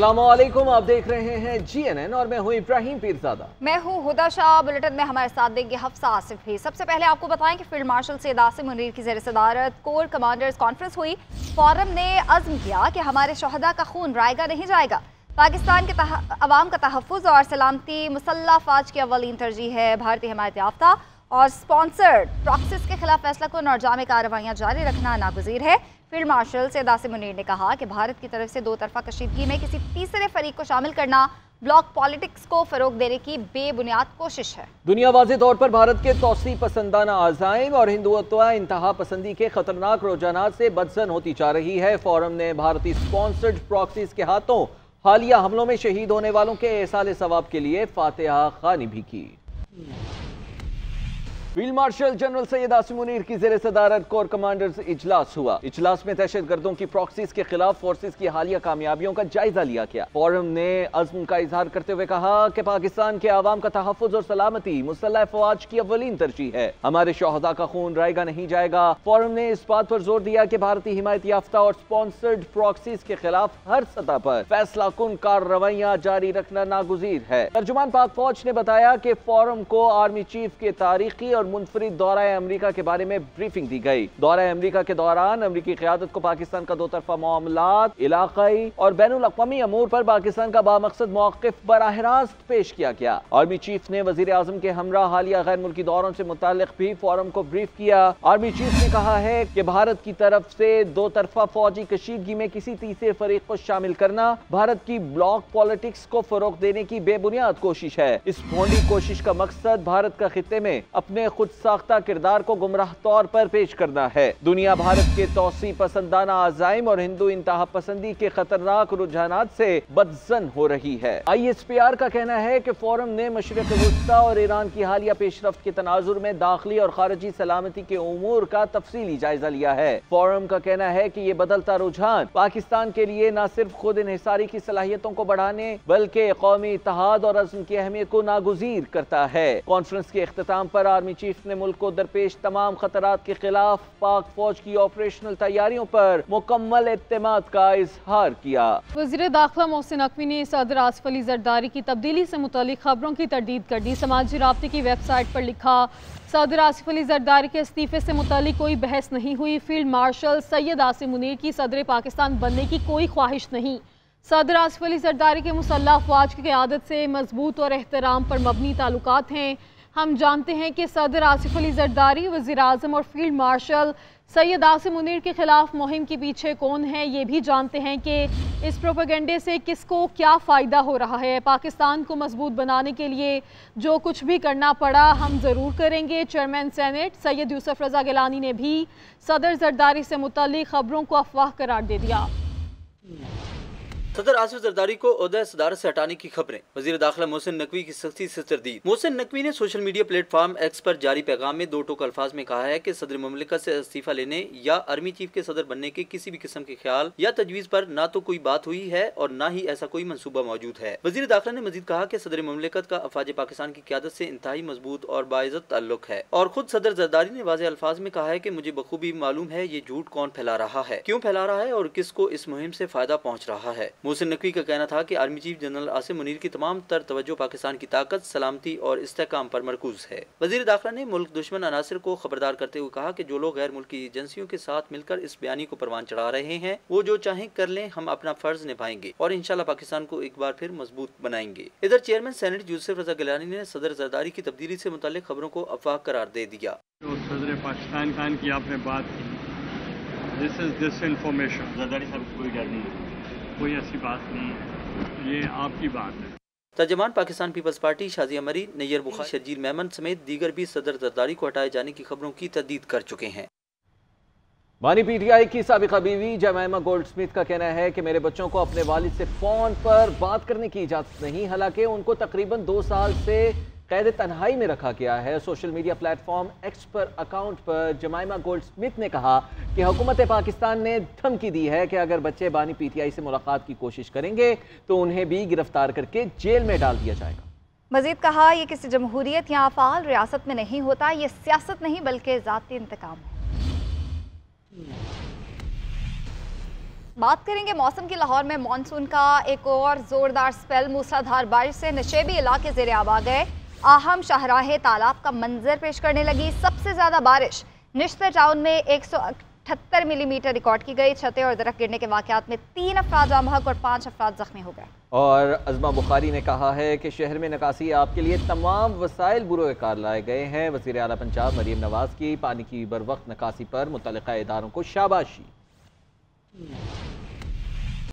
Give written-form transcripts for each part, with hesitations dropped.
अस्सलामुअलैकुम, आप देख रहे हैं GNN और मैं हूं इब्राहिम पीरजादा। मैं हूं हुदा शाह। बुलेटिन में हमारे साथ देंगे हफ्सा आसिफ भी। सबसे पहले आपको बताएं कि फील्ड मार्शल सैयद आसिम मुनीर की ज़ेर सदारत कोर कमांडर्स कॉन्फ्रेंस हुई। फोरम ने अज़्म किया कि हमारे शहदा का खून रायगा नहीं जाएगा। पाकिस्तान के अवाम का तहफ़्फ़ुज़ और सलामती मुसल्लह फ़ौज की अव्वलीन तरजीह है। भारतीय हिमायत याफ्ता और स्पॉन्सर्ड प्रॉक्सिस के खिलाफ फैसला कुन और जामे कार्रवाइयाँ जारी रखना नागुज़ीर है। फील्ड मार्शल सैयद आसिम मुनीर ने कहा कि भारत की तरफ से दो तरफा कशीदगी में किसी तीसरे फरीक को शामिल करना ब्लॉक पॉलिटिक्स को फरोग देने की बेबुनियाद कोशिश है। दुनिया वाज़े तौर पर भारत के तौसी पसंदाना अज़ाइम और हिंदुत्व इंतहा पसंदी के खतरनाक रुझानात से बदसन होती जा रही है। फोरम ने भारतीय स्पॉन्सर्ड प्रॉक्सीज के हाथों हालिया हमलों में शहीद होने वालों के एहसाल सवाब के लिए फातिहा ख़्वानी भी की। Field marshal general Syed Asim Munir की ज़ेर सदारत कोर कमांडर्स इजलास हुआ। इजलास में दहशत गर्दों की प्रॉक्सीज के खिलाफ फोर्सेज की हालिया कामयाबियों का जायजा लिया गया। फोरम ने अज़्म का इजहार करते हुए कहा कि पाकिस्तान के आवाम का तहफ़्फ़ुज़ और सलामती मुसल्लह फ़ौज की अव्वलीन तरजीह है। हमारे शहदा का खून रायगा नहीं जाएगा। फोरम ने इस बात पर जोर दिया कि भारतीय हिमायत याफ्ता और स्पॉन्सर्ड प्रॉक्सीज के खिलाफ हर सतह पर फैसला कुन कार्रवाइयाँ जारी रखना नागुज़ीर है। तर्जुमान पाक फौज ने बताया कि फोरम को आर्मी चीफ के तारीखी और मुनफरिद दौरा अमरीका के बारे में ब्रीफिंग दी गई। दौरा अमरीका के दौरान अमरीकी क़यादत को पाकिस्तान का दो तरफा मामलात, इलाक़ाई और बैनुल अक़वामी अमूर पर पाकिस्तान का बामक़सद मौक़िफ़ बराह रास्त पेश किया गया। आर्मी चीफ ने वज़ीर आज़म के हमरा हालिया गैर मुल्की दौरों से मुताल्लिक़ भी फोरम को ब्रीफ किया। आर्मी चीफ ने कहा है कि भारत की तरफ से दो तरफा फौजी कशीदगी में किसी तीसरे फरीक को शामिल करना भारत की ब्लॉक पॉलिटिक्स को फरोग देने की बेबुनियाद कोशिश है। इस भोंडी कोशिश का मकसद भारत का खित्ते में अपने खुद साख्ता किरदार को गुमराह तौर पर पेश करना है। दुनिया भारत के तौसी पसंदाना अज़ाइम और हिंदू इंतहा पसंदी के खतरनाक रुझानात से बदजन हो रही है। ISPR का कहना है कि फोरम ने मशरिक़ वस्ता और ईरान की हालिया पेशरफ्त के तनाजुर में दाखिली और खारजी सलामती के उमूर का तफसीली जायजा लिया है। फोरम का कहना है कि ये बदलता रुझान पाकिस्तान के लिए न सिर्फ खुद इन्हिसारी की सलाहियतों को बढ़ाने बल्कि कौमी इत्तेहाद और अज़्म की अहमियत को नागुज़ीर करता है। कॉन्फ्रेंस के इख्तिताम पर आर्मी चीफ ने मुल्क को दरपेश तमाम खतरात के खिलाफ पाक फौज की ऑपरेशनल तैयारियों पर मुकम्मल एतमाद का इजहार किया। वज़ीर दाखिला मोहसिन नकवी ने सदर आसिफ अली जरदारी की तब्दीली से मुतालिक खबरों की तरदीद कर दी। समाजी राब्ते की वेबसाइट पर लिखा, सदर आसिफ अली जरदारी के इस्तीफे से मुतालिक कोई बहस नहीं हुई। फील्ड मार्शल सैयद आसिम मुनीर की सदर पाकिस्तान बनने की कोई ख्वाहिश नहीं। सदर आसिफ अली जरदारी के मुसल्लह फ़ौज की क़यादत से मजबूत और एहतराम पर मबनी ताल्लुकात हैं। हम जानते हैं कि सदर आसिफ अली जरदारी, वज़ीर आज़म और फील्ड मार्शल सैयद आसिम मुनीर के खिलाफ मुहिम के पीछे कौन है। ये भी जानते हैं कि इस प्रोपेगेंडे से किसको क्या फ़ायदा हो रहा है। पाकिस्तान को मजबूत बनाने के लिए जो कुछ भी करना पड़ा हम ज़रूर करेंगे। चेयरमैन सेनेट सैयद यूसुफ रज़ा गिलानी ने भी सदर जरदारी से मुताल्लिक़ खबरों को अफवाह करार दे दिया। सदर आसिफ जरदारी को ओहदा सदारत से हटाने की खबरें। वज़ीर दाखिला मोहसिन नकवी की सख्ती से तरदीद। मोहसिन नकवी ने सोशल मीडिया प्लेटफॉर्म एक्स पर जारी पैगाम में दो टोक अल्फाज में कहा है कि सदर मुमलिकत से इस्तीफा लेने या आर्मी चीफ के सदर बनने के किसी भी किस्म के ख्याल या तजवीज़ पर ना तो कोई बात हुई है और ना ही ऐसा कोई मनसूबा मौजूद है। वज़ीर दाखिला ने मजीद कहा कि सदर मुमलिकत का अफवाज पाकिस्तान की क़यादत से इंतहाई मजबूत और बाइज़्ज़त ताल्लुक है और खुद सदर जरदारी ने वाज़ेह अल्फाज में कहा है कि मुझे बखूबी मालूम है ये झूठ कौन फैला रहा है, क्यों फैला रहा है और किसको इस मुहिम से फायदा पहुँच रहा है। मोहसिन नकवी का कहना था कि army chief general Asim Munir की तमाम तर तवज्जो पाकिस्तान की ताकत, सलामती और इस्तेहकाम पर मरकूज है। वज़ीर दाखिला ने मुल्क दुश्मन अनासिर को खबरदार करते हुए कहा कि जो लोग गैर मुल्की एजेंसियों के साथ मिलकर इस बयानी को परवान चढ़ा रहे हैं वो जो चाहें कर लें, हम अपना फर्ज निभाएंगे और इंशाल्लाह पाकिस्तान को एक बार फिर मजबूत बनाएंगे। इधर चेयरमैन सेनेट यूसुफ रज़ा गिलानी ने सदर जरदारी की तब्दीली से मुताल्लिक खबरों को अफवाह करार दे दिया। तो सदर पाकिस्तान खान की आपने बात की, दिस इज डिसइंफॉर्मेशन। जरदारी साहब कोई डर नहीं है, कोई ऐसी बात नहीं है, ये आपकी बात है। तर्जमान पाकिस्तान पीपल्स पार्टी शाजिया मरी, नैयर बुखारी, शर्जील मेमन समेत दीगर भी सदर जरदारी को हटाए जाने की खबरों की तस्दीद कर चुके हैं। बानी PTI की साबिका बीवी जमैमा गोल्ड स्मिथ का कहना है कि मेरे बच्चों को अपने वालिद से फोन पर बात करने की इजाजत नहीं, हालांकि उनको तकरीबन 2 साल से कैद तन्हाई में रखा गया है। सोशल मीडिया प्लेटफॉर्म एक्स पर अकाउंट पर जमैमा गोल्ड स्मिथ ने कहा कि हुकूमत पाकिस्तान ने धमकी दी है कि अगर बच्चे बानी PTI से मुलाकात की कोशिश करेंगे तो उन्हें भी गिरफ्तार करके जेल में डाल दिया जाएगा। मजीद कहा, यह किसी जमहूरियत या अफ़ाल रियासत में नहीं होता, ये सियासत नहीं बल्कि ज़ाती इंतकाम है। बात करेंगे मौसम की। लाहौर में मानसून का एक और जोरदार स्पेल, मूसलाधार बारिश से नशेबी इलाके ज़ेर-ए-आब आ गए। आहम शाहराहे तालाब का मंजर पेश करने लगी। सबसे ज्यादा बारिश निश्तर टाउन में 178 मिलीमीटर रिकॉर्ड की गई। छतें और दरख्त गिरने के वाकयात में 3 अफराद जाम बहक और 5 अफराद जख्मी हो गए। और अज़मा बुखारी ने कहा है कि शहर में निकासी आपके लिए तमाम वसाइल बुरोकार लाए गए हैं। वज़ीर आला पंजाब मरीम नवाज की पानी की बरवक्त निकासी पर मुतल्लिका इदारों को शाबाशी।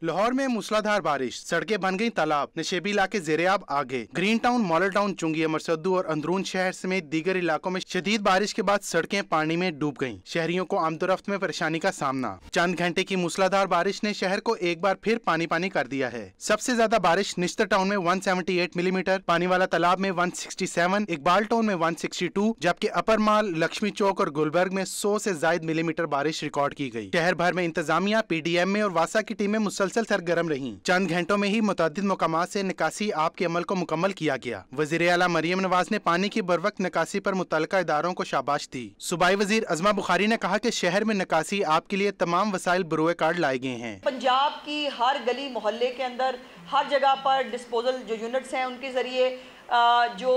लाहौर में मूसलाधार बारिश, सड़कें बन गई तालाब, नशेबी इलाके ज़ेर-ए-आब आ गए। ग्रीन टाउन, मॉडल टाउन, चुंगी, अमरसद्दू और अंदरून शहर समेत दीगर इलाकों में शदीद बारिश के बाद सड़कें पानी में डूब गईं। शहरियों को आमदोरफ्त में परेशानी का सामना। चंद घंटे की मूसलाधार बारिश ने शहर को एक बार फिर पानी पानी कर दिया है। सबसे ज्यादा बारिश निश्तर टाउन में 178 मिलीमीटर, पानी वाला तालाब में 167, इकबाल टाउन में 162, जबकि अपर माल, लक्ष्मी चौक और गुलबर्ग में 100 से ज्यादा मिलीमीटर बारिश रिकॉर्ड की गई। शहर भर में इंतजामिया, PDM और वासा की टीमें सरगर्म रहीं। चंद घंटों में ही मुतादिद मकामात से निकासी आप के अमल को मुकम्मल किया गया। वज़ीर आला मरीम नवाज ने पानी की बरवक्त निकासी पर मुतल्लिका इदारों को शाबाश दी। सूबाई वजीर अज़मा बुखारी ने कहा कि शहर में निकासी आप के लिए तमाम वसाइल बरोए कार्ड लाए गए हैं। पंजाब की हर गली मोहल्ले के अंदर हर जगह पर डिस्पोजल जो यूनिट्स हैं उनके जरिए जो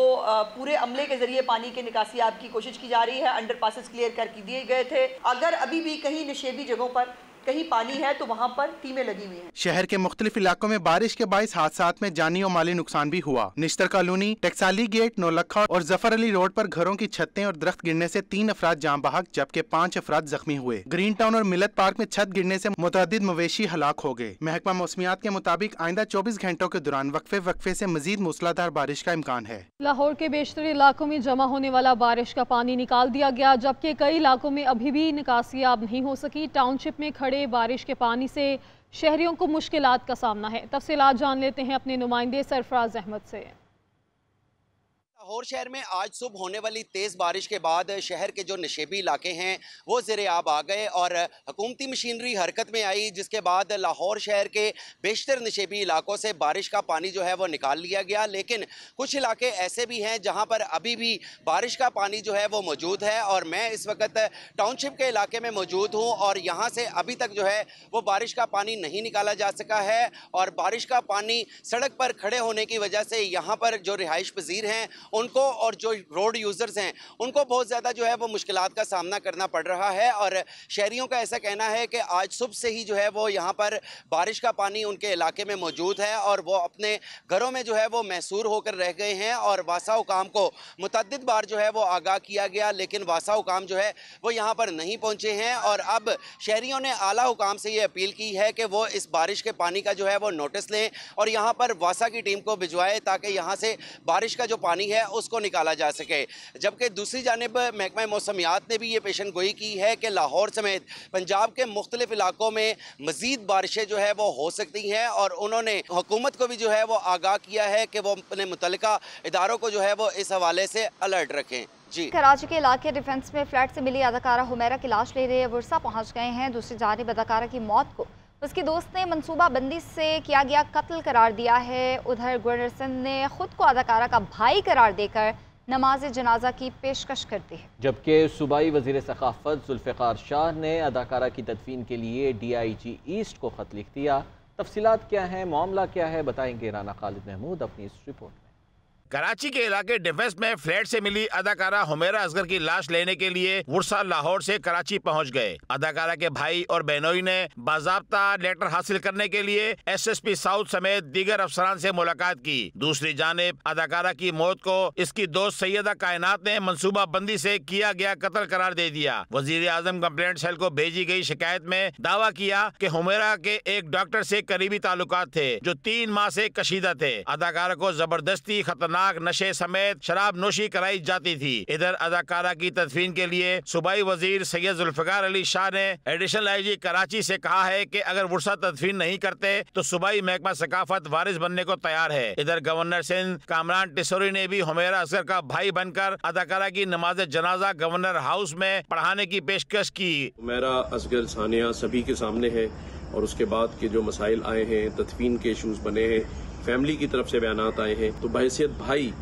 पूरे अमले के जरिए पानी की निकासी आपकी कोशिश की जा रही है। अंडर पासेस क्लियर कर दिए गए थे। अगर अभी भी कहीं नशेबी जगहों पर कहीं पानी है तो वहाँ पर टीमें लगी हुई हैं। शहर के मुख्तलिफ इलाकों में बारिश के बाइस हादसात में जानी और माली नुकसान भी हुआ। निश्तर कॉलोनी, टेक्साली गेट, नौलखा और जफर अली रोड पर घरों की छतें और दरख्त गिरने से 3 अफराद जाम बहक जबकि 5 अफराद जख्मी हुए। ग्रीन टाउन और मिलत पार्क में छत गिरने से मुतअद्दिद मवेशी हलाक हो गए। महकमा मौसमियात के मुताबिक आइंदा 24 घंटों के दौरान वक्फे से मजीद मूसलाधार बारिश का इम्कान है। लाहौर के बेशतर इलाकों में जमा होने वाला बारिश का पानी निकाल दिया गया, जबकि कई इलाकों में अभी भी निकासी अब नहीं हो सकी। टाउनशिप में खड़े बारिश के पानी से शहरियों को मुश्किलात का सामना है। तफसीलात जान लेते हैं अपने नुमाइंदे सरफराज अहमद से। लाहौर शहर में आज सुबह होने वाली तेज़ बारिश के बाद शहर के जो नशेबी इलाके हैं वो ज़ेर-ए-आब आ गए और हुकूमती मशीनरी हरकत में आई, जिसके बाद लाहौर शहर के बेशतर नशेबी इलाकों से बारिश का पानी जो है वो निकाल लिया गया। लेकिन कुछ इलाके ऐसे भी हैं जहां पर अभी भी बारिश का पानी जो है वो मौजूद है और मैं इस वक्त टाउनशिप के इलाके में मौजूद हूँ और यहाँ से अभी तक जो है वो बारिश का पानी नहीं निकाला जा सका है और बारिश का पानी सड़क पर खड़े होने की वजह से यहाँ पर जो रिहाइश पजीर हैं उनको और जो रोड यूज़र्स हैं उनको बहुत ज़्यादा जो है वो मुश्किलात का सामना करना पड़ रहा है। और शहरियों का ऐसा कहना है कि आज सुबह से ही जो है वो यहाँ पर बारिश का पानी उनके इलाके में मौजूद है और वो अपने घरों में जो है वो महसूर होकर रह गए हैं। और वासा हुकाम को मुतअद्दिद बार जो है वो आगाह किया गया, लेकिन वासा हुकाम जो है वो यहाँ पर नहीं पहुँचे हैं। और अब शहरियों ने आला हुकाम से ये अपील की है कि वो इस बारिश के पानी का जो है वो नोटिस लें और यहाँ पर वासा की टीम को भिजवाए ताकि यहाँ से बारिश का जो पानी है उसको निकाला जा सके। जबकि दूसरी जानिब महकमा मौसमियात ने भी ये पेशन गोई की है कि लाहौर समेत पंजाब के मुख्तलिफ इलाकों में मजीद बारिशें जो है वो हो सकती हैं और उन्होंने हुकूमत को भी जो है वो आगाह किया है कि वो अपने मुतल्लिका इदारों को जो है वो इस हवाले से अलर्ट रखें। जी, कराची के इलाके डिफेंस में फ्लैट से मिली अदाकारा हुमैरा की लाश ले रहे वर्षा पहुंच गए हैं। दूसरी जानिब अदाकारा की मौत को उसकी दोस्त ने मंसूबा बंदी से किया गया कत्ल करार दिया है। उधर गवर्नर सिंध ने खुद को अदाकारा का भाई करार देकर नमाज जनाजा की पेशकश कर दी है। जबकि सूबाई वजीर सकाफत जुल्फ़िकार शाह ने अदाकारा की तदफीन के लिए DIG ईस्ट को खत लिख दिया। तफसीलात क्या है, मामला क्या है, बताएंगे राना खालिद महमूद अपनी इस रिपोर्ट में। कराची के इलाके डिफेंस में फ्लैट से मिली अदाकारा हुमैरा असगर की लाश लेने के लिए वर्षा लाहौर से कराची पहुंच गए। अदाकारा के भाई और बहनोई ने बाज़ाब्ता लेटर हासिल करने के लिए SSP साउथ समेत दीगर अफसरान से मुलाकात की। दूसरी जानिब अदाकारा की मौत को इसकी दोस्त सैयदा कायनात ने मंसूबा बंदी से किया गया कत्ल करार दे दिया। वजीर आजम कंप्लेंट सेल को भेजी गई शिकायत में दावा किया कि हुमैरा के एक डॉक्टर से करीबी ताल्लुकात थे जो 3 माह से कशीदा थे। अदाकारा को जबरदस्ती खतरनाक नशे समेत शराब नोशी कराई जाती थी। इधर अदाकारा की तदफीन के लिए सूबाई वजीर सैयद जुल्फ़िकार अली शाह ने एडिशनल IG कराची से कहा है कि अगर वर्षा तदफीन नहीं करते तो सूबाई महकमा सकाफत वारिस बनने को तैयार है। इधर गवर्नर सिंध कामरान टिसोरी ने भी हुमैरा असगर का भाई बनकर अदाकारा की नमाज जनाजा गवर्नर हाउस में पढ़ाने की पेशकश की। हुमैरा असगर सानिया सभी के सामने है और उसके बाद के जो मसाइल आए हैं, तदफीन के इशूज बने हैं, फैमिली की तरफ से बयानात आए हैं, तो बहैसियत भाई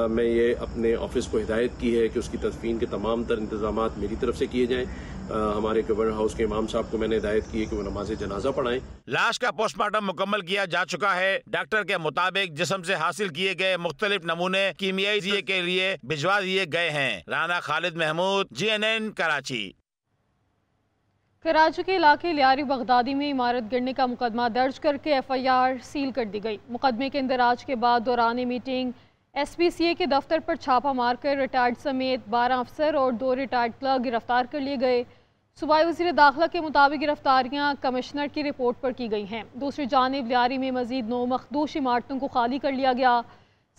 मैं ये अपने ऑफिस को हिदायत की है कि उसकी तदफीन के तमाम तर इंतजामात मेरी तरफ से किए जाएं। हमारे गवर्नर हाउस के इमाम साहब को मैंने हिदायत की है कि वो नमाज जनाजा पढ़ाएं। लाश का पोस्टमार्टम मुकम्मल किया जा चुका है। डॉक्टर के मुताबिक जिस्म से हासिल किए गए मुख्तलिफ नमूने कीमियाई जांच के लिए भिजवा दिए गए हैं। राना खालिद महमूद, GNN कराची। कराची के इलाके लियारी बगदादी में इमारत गिरने का मुकदमा दर्ज करके FIR सील कर दी गई। मुकदमे के इंदराज के बाद दौरान मीटिंग SPCA के दफ्तर पर छापा मारकर रिटायर्ड समेत 12 अफसर और 2 रिटायर्ड क्लर्क गिरफ्तार कर लिए गए। सूबाई वज़ीर दाखिला के मुताबिक गिरफ्तारियां कमिश्नर की रिपोर्ट पर की गई हैं। दूसरी जानिब लियारी में मजीद 9 मखदूश इमारतों को खाली कर लिया गया।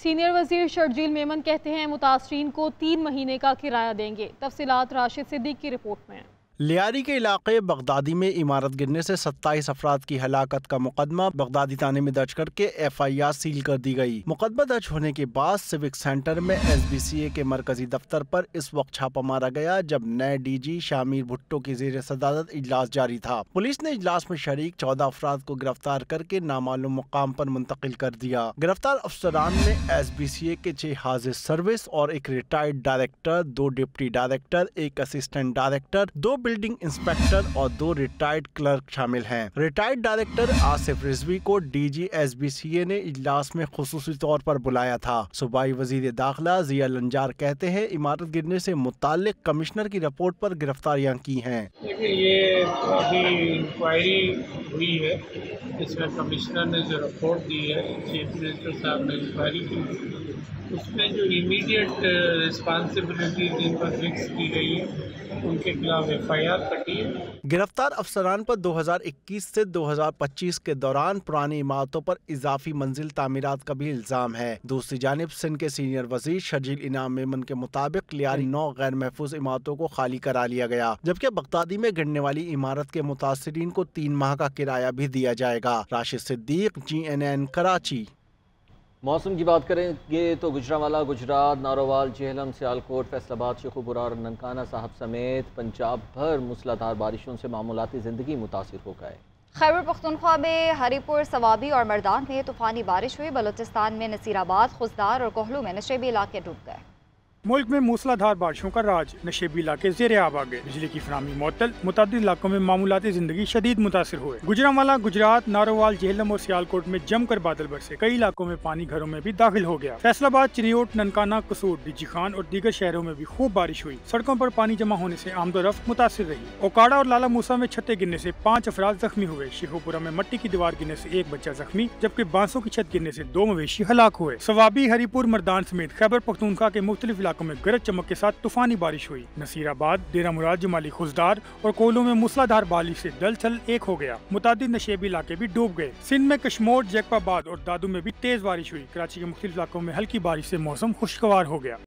सीनियर वजीर शर्जील मेमन कहते हैं मुतासरीन को 3 महीने का किराया देंगे। तफसीलात राशिद सिद्दीक की रिपोर्ट में। लियारी के इलाके बगदादी में इमारत गिरने से 27 अफराद की हलाकत का मुकदमा बगदादी थाने में दर्ज करके FIR सील कर दी गई। मुकदमा दर्ज होने के बाद सिविक सेंटर में SBCA के मरकजी दफ्तर पर इस वक्त छापा मारा गया जब नए DG शामिर भुट्टो की ज़ेर सदारत इजलास जारी था। पुलिस ने इजलास में शरीक 14 अफराद को गिरफ्तार करके नामालूम मुकाम पर मुंतकिल कर दिया। गिरफ्तार अफसरान में SBCA के 6 हाजिर सर्विस और एक retired director, 2 deputy director, 1 assistant director, 2 building inspector और 2 रिटायर्ड क्लर्क शामिल हैं। रिटायर्ड डायरेक्टर आसिफ रिजवी को DG SBCA ने इजलास में खुसूसी तौर पर बुलाया था। सूबाई वजीर दाखिला जिया लंजार कहते हैं इमारत गिरने से मुताल्लिक कमिश्नर की रिपोर्ट पर गिरफ्तारियां की हैं। ये अभी इंक्वायरी हुई है, इसमें कमिश्नर ने जो रिपोर्ट दी है, चीफ मिनिस्टर साहब ने इंक्वायरी की, उसमें जो इमीडिएट रिस्पॉन्सिबिलिटी जिन पर फिक्स की गई है उनके खिलाफ FIR कटी है। गिरफ्तार अफसरान पर 2021 से 2025 के दौरान पुरानी इमारतों पर इजाफी मंजिल तामीरात का भी इल्जाम है। दूसरी जानिब सिंध के सीनियर वजीर शर्जील इनाम मेमन के मुताबिक लियारी 9 गैर महफूज इमारतों को खाली करा लिया गया, जबकि बगदादी में गिरने वाली इमारत के मुतासिरीन को 3 माह का किराया भी दिया जाएगा। राशिद सिद्दीक, GNN कराची। मौसम की बात करेंगे तो गुजरांवाला, गुजरात, नारोवाल, जेहलम, सियालकोट, फैसलाबाद, शेखुपुरा और ननकाना साहब समेत पंजाब भर मूसलाधार बारिशों से मामूलाती ज़िंदगी मुतासिर हो गए। खैबर पख्तूनख्वा में हरीपुर, सवाबी और मर्दान में तूफानी बारिश हुई। बलूचिस्तान में नसीराबाद, खुजदार और कोहलू में नशेबी इलाके डूब गए। मुल्क में मूसलाधार बारिशों का राज, नशेबी इलाके ज़ेरे आब आ गए। बिजली की फराहमी मुअत्तल, मुतादिद इलाकों में मामूलाती जिंदगी शदीद मुतासिर हुए। गुजरांवाला, गुजरात, नारोवाल, जेहलम और सियालकोट में जमकर बादल बरसे। कई इलाकों में पानी घरों में भी दाखिल हो गया। फैसलाबाद, चिरियोट, ननकाना, कसूर, डीजी खान और दीगर शहरों में भी खूब बारिश हुई। सड़कों पर पानी जमा होने से आमदोरफ्त मुतासिर रही। ओकाड़ा और लाला मूसा में छतें गिरने से 5 अफराद जख्मी हुए। शेखुपुरा में मट्टी की दीवार गिरने से 1 बच्चा जख्मी, जबकि बांसों की छत गिरने से 2 मवेशी हलाक हुए। सवाबी, हरीपुर, मर्दान समेत खैबर पख्तूनख्वा के मुख्तलिफ इलाकों में गरज चमक के साथ तूफानी बारिश हुई। नसीराबाद, डेरा मुराद, जमाली, खुजदार और कोहलू में मूसलाधार बारिश से दलदल एक हो गया। मुतादिद नशेबी इलाके भी डूब गए। सिंध में कश्मोर, जैकबाबाद और दादू में भी तेज बारिश हुई। कराची के मुख्तलिफ इलाकों में हल्की बारिश से मौसम खुशगवार हो गया।